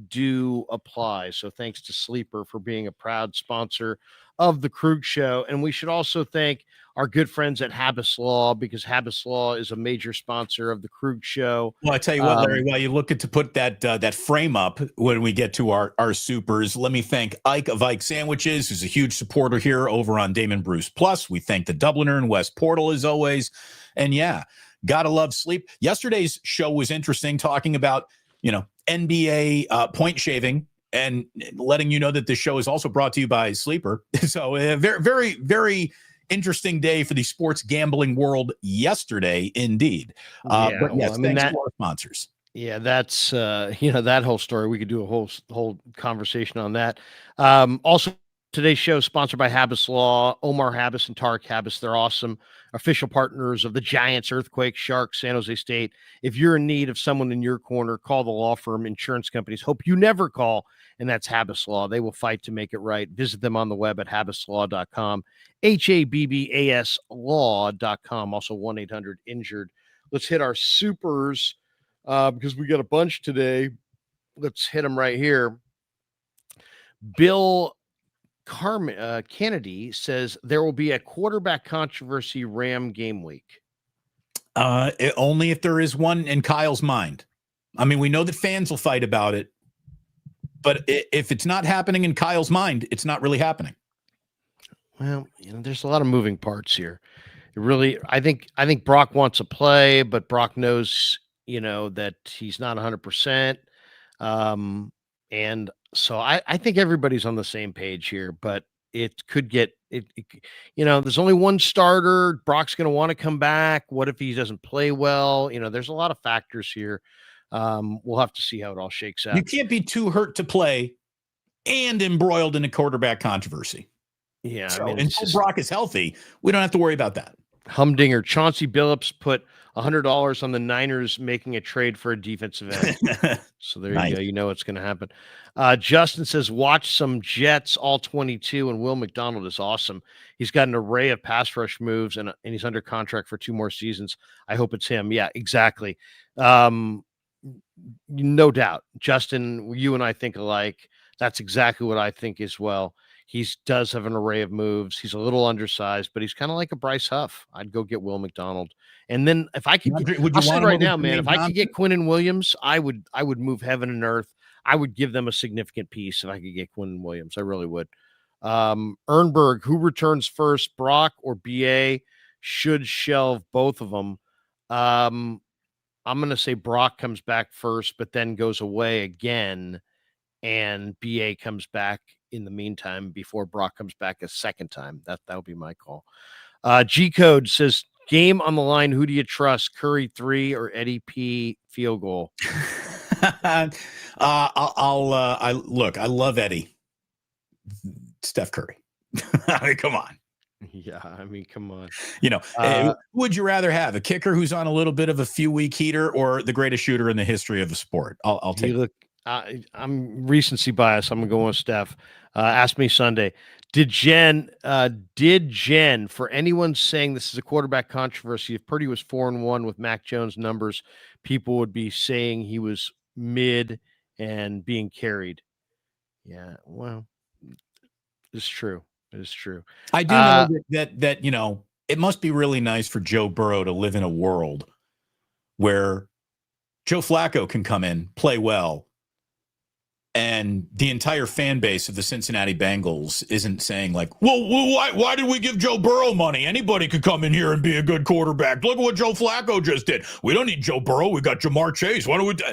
do apply. So thanks to Sleeper for being a proud sponsor of the Krug Show. And we should also thank our good friends at Habbas Law, because Habbas Law is a major sponsor of the Krug Show. Well, I tell you what, Larry, while you look to put that frame up when we get to our supers, let me thank Ike of Ike Sandwiches, who's a huge supporter here over on Damon Bruce Plus. We thank the Dubliner and West Portal as always. And yeah, gotta love sleep. Yesterday's show was interesting, talking about, NBA point shaving, and letting you know that this show is also brought to you by Sleeper. So a very, very, very interesting day for the sports gambling world yesterday, indeed. But yes, thanks to our sponsors. Yeah, that's that whole story. We could do a whole conversation on that. Also, today's show is sponsored by Habbas Law, Omar Habbas and Tarek Habbas. They're awesome. Official partners of the Giants, Earthquake, Sharks, San Jose State. If you're in need of someone in your corner, call the law firm. Insurance companies hope you never call, and that's Habbas Law. They will fight to make it right. Visit them on the web at habbaslaw.com, HABBAS law.com, also 1-800-INJURED. Let's hit our supers because we got a bunch today. Let's hit them right here. Bill Kennedy says there will be a quarterback controversy Ram game week. Only if there is one in Kyle's mind. I mean, we know that fans will fight about it, but if it's not happening in Kyle's mind, it's not really happening. Well, there's a lot of moving parts here. It really, I think Brock wants to play, but Brock knows, that he's not 100%. And so I think everybody's on the same page here, but it could get there's only one starter. Brock's going to want to come back. What if he doesn't play well? There's a lot of factors here. We'll have to see how it all shakes out. You can't be too hurt to play and embroiled in a quarterback controversy. Yeah. So until Brock is healthy, we don't have to worry about that. Humdinger, Chauncey Billups put $100 on the Niners making a trade for a defensive end. So there you go. You know what's going to happen. Justin says, watch some Jets all 22, and Will McDonald is awesome. He's got an array of pass rush moves, and he's under contract for 2 more seasons. I hope it's him. Yeah, exactly. No doubt. Justin, you and I think alike. That's exactly what I think as well. He does have an array of moves. He's a little undersized, but he's kind of like a Bryce Huff. I'd go get Will McDonald. And then if I could, I'll say right now, man, if I could get Quinnen Williams, I would move heaven and earth. I would give them a significant piece if I could get Quinnen Williams. I really would. Ernberg, who returns first, Brock or BA? Should shelve both of them. I'm going to say Brock comes back first, but then goes away again, and BA comes back in the meantime before Brock comes back a second time. That would be my call. G Code says, game on the line. Who do you trust? Curry 3 or Eddie P field goal? I love Eddie. Steph Curry. I mean, come on. Yeah, I mean, come on. Would you rather have a kicker who's on a little bit of a few week heater or the greatest shooter in the history of the sport? I'll take You look. I'm recency bias. I'm gonna go with Steph. Ask me Sunday. Did Jen? For anyone saying this is a quarterback controversy, if Purdy was 4-1 with Mac Jones numbers, people would be saying he was mid and being carried. Yeah, well, it's true. It's true. I do know that it must be really nice for Joe Burrow to live in a world where Joe Flacco can come in, play well, and the entire fan base of the Cincinnati Bengals isn't saying like, well, why did we give Joe Burrow money? Anybody could come in here and be a good quarterback. Look at what Joe Flacco just did. We don't need Joe Burrow. We got Jamar Chase. Why do we do?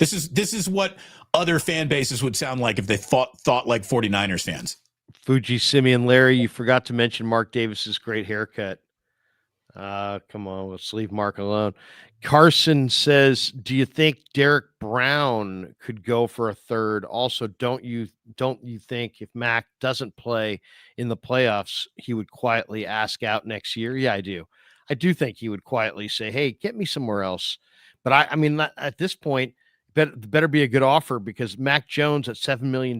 This is what other fan bases would sound like if they thought like 49ers fans. Fuji, Simeon, Larry, you forgot to mention Mark Davis's great haircut. Come on, let's leave Mark alone. Carson says, do you think Derek Brown could go for a third? Also, don't you think if Mac doesn't play in the playoffs, he would quietly ask out next year? Yeah, I do. I do think he would quietly say, hey, get me somewhere else. But I mean, at this point, better be a good offer, because Mac Jones at $7 million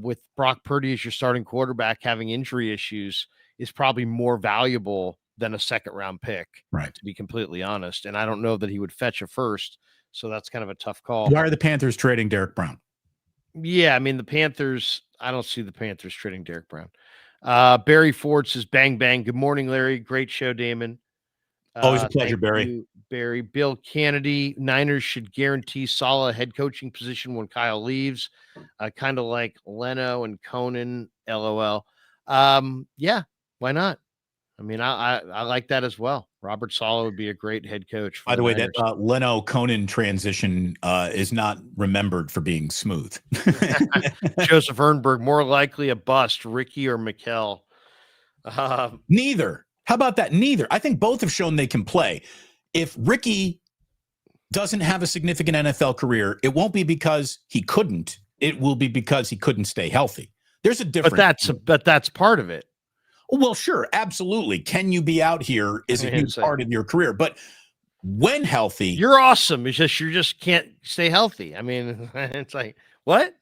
with Brock Purdy as your starting quarterback having injury issues is probably more valuable than a second round pick, right? To be completely honest. And I don't know that he would fetch a first. So that's kind of a tough call. Why are the Panthers trading Derek Brown? Yeah, I mean, I don't see the Panthers trading Derek Brown. Barry Ford says, bang, bang. Good morning, Larry. Great show, Damon. Always a pleasure, Barry. Barry. Bill Kennedy, Niners should guarantee Saleh head coaching position when Kyle leaves. Kind of like Leno and Conan, LOL. Yeah, why not? I mean, I like that as well. Robert Saleh would be a great head coach. By the way, that Leno Conan transition is not remembered for being smooth. Joseph Ernberg, more likely a bust, Ricky or Mikkel. Neither. How about that? Neither. I think both have shown they can play. If Ricky doesn't have a significant NFL career, it won't be because he couldn't. It will be because he couldn't stay healthy. There's a difference. But that's part of it. Well, sure, absolutely. Can you be out here is a huge part of your career. But when healthy, you're awesome. It's just you just can't stay healthy. I mean, it's like, what?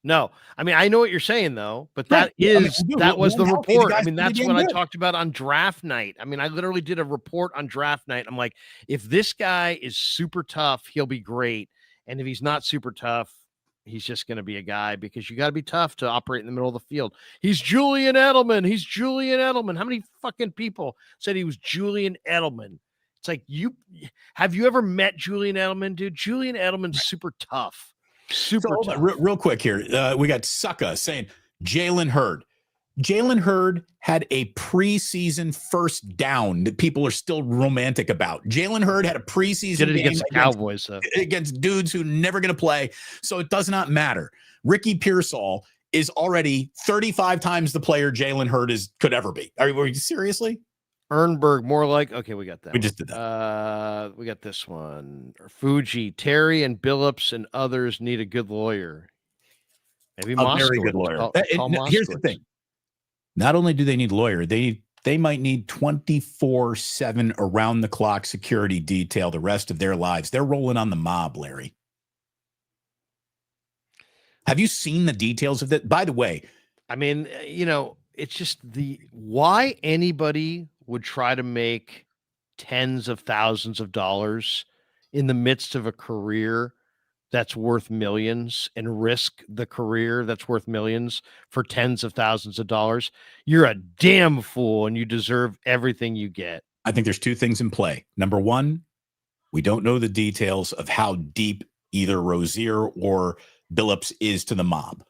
No, I mean, I know what you're saying though, but that was the report. I mean, that's what I talked about on draft night. I mean, I literally did a report on draft night. I'm like, if this guy is super tough, he'll be great. And if he's not super tough, he's just going to be a guy, because you got to be tough to operate in the middle of the field. He's Julian Edelman. How many fucking people said he was Julian Edelman? It's like, have you ever met Julian Edelman, dude? Julian Edelman's super tough. Super tough. Real quick here. We got Sucka saying Jalen Hurd. Jalen Hurd had a preseason first down that people are still romantic about. Jalen Hurd had a preseason game against the Cowboys, against dudes who are never going to play. So it does not matter. Ricky Pearsall is already 35 times the player Jalen Hurd could ever be. Are you seriously? Ernberg, more like, okay, we got that. We just did that. We got this one. Fuji, Terry and Billups and others need a good lawyer. Maybe a very good lawyer. Here's the thing. Not only do they need a lawyer, they might need 24/7 around the clock security detail the rest of their lives. They're rolling on the mob, Larry. Have you seen the details of that? By the way, I mean, it's just why anybody would try to make tens of thousands of dollars in the midst of a career that's worth millions and risk the career that's worth millions for tens of thousands of dollars. You're a damn fool, and you deserve everything you get. I think there's two things in play. Number one, we don't know the details of how deep either Rozier or Billups is to the mob.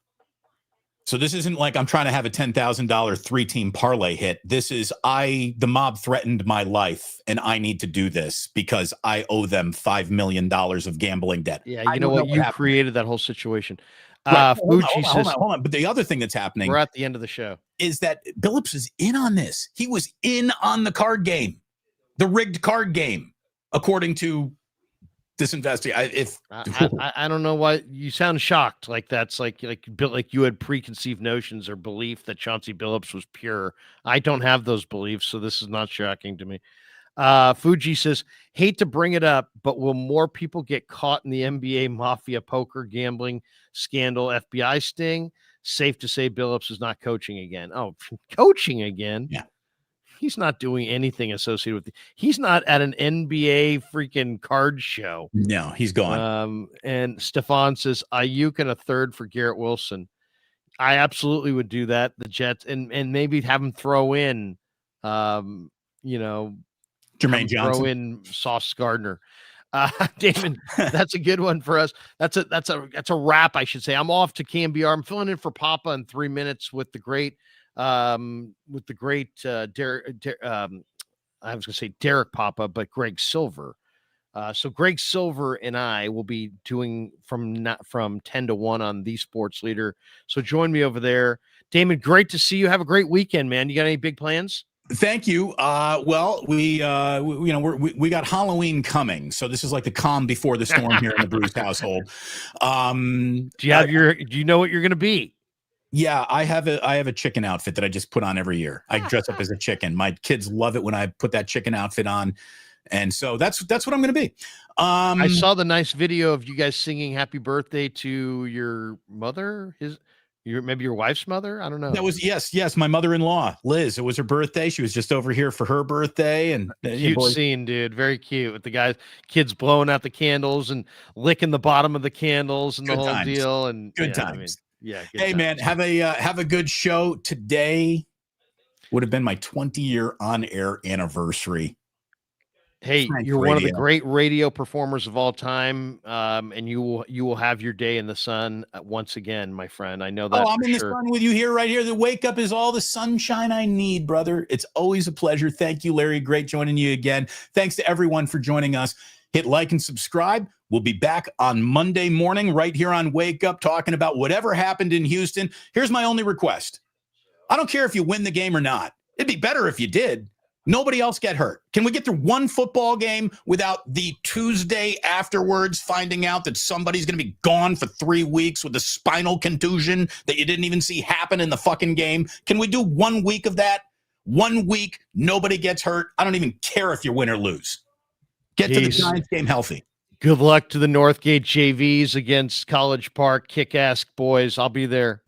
So this isn't like I'm trying to have a $10,000 3-team parlay hit. This is the mob threatened my life and I need to do this because I owe them $5 million of gambling debt. Yeah, you know what? You created that whole situation. Right. Hold on. But the other thing that's happening, we're at the end of the show, is that Billups is in on this. He was in on the card game, the rigged card game, according to I don't know why you sound shocked. Like that's like you had preconceived notions or belief that Chauncey Billups was pure. I don't have those beliefs, so this is not shocking to me. Fuji says, hate to bring it up, but will more people get caught in the NBA mafia poker gambling scandal FBI sting? Safe to say Billups is not coaching again. Oh, coaching again? Yeah. He's not doing anything associated with he's not at an NBA freaking card show. No, he's gone. And Stefan says, Ayuk and a third for Garrett Wilson. I absolutely would do that. The Jets and maybe have him throw in Jermaine Johnson. Throw in Sauce Gardner. Damon, that's a good one for us. That's a wrap, I should say. I'm off to KMBR. I'm filling in for Papa in 3 minutes with the great I was going to say Derek Papa, but Greg Silver. So Greg Silver and I will be doing from 10 to 1 on The Sports Leader. So join me over there. Damon, great to see you. Have a great weekend, man. You got any big plans? Thank you. Well, we got Halloween coming, so this is like the calm before the storm here in the Bruce household. Do you know what you're going to be? Yeah, I have a chicken outfit that I just put on every year. I dress up as a chicken. My kids love it when I put that chicken outfit on, and so that's what I'm going to be. I saw the nice video of you guys singing "Happy Birthday" to your mother. Maybe your wife's mother. I don't know. That was yes, my mother-in-law, Liz. It was her birthday. She was just over here for her birthday, and cute scene, dude. Very cute with the kids blowing out the candles and licking the bottom of the candles and the whole deal. And good times. Good hey times. Man, have a good show today. Would have been my 20-year on-air anniversary. Hey, you're one of the great radio performers of all time, and you will have your day in the sun once again, my friend. I know that. Oh, I'm in the sun with you here, right here. The wake up is all the sunshine I need, brother. It's always a pleasure. Thank you, Larry. Great joining you again. Thanks to everyone for joining us. Hit like and subscribe. We'll be back on Monday morning right here on Wake Up talking about whatever happened in Houston. Here's my only request. I don't care if you win the game or not. It'd be better if you did. Nobody else get hurt. Can we get through one football game without the Tuesday afterwards finding out that somebody's going to be gone for 3 weeks with a spinal contusion that you didn't even see happen in the fucking game? Can we do 1 week of that? 1 week, nobody gets hurt. I don't even care if you win or lose. Get to the Giants game healthy. Good luck to the Northgate JVs against College Park kick-ass boys. I'll be there.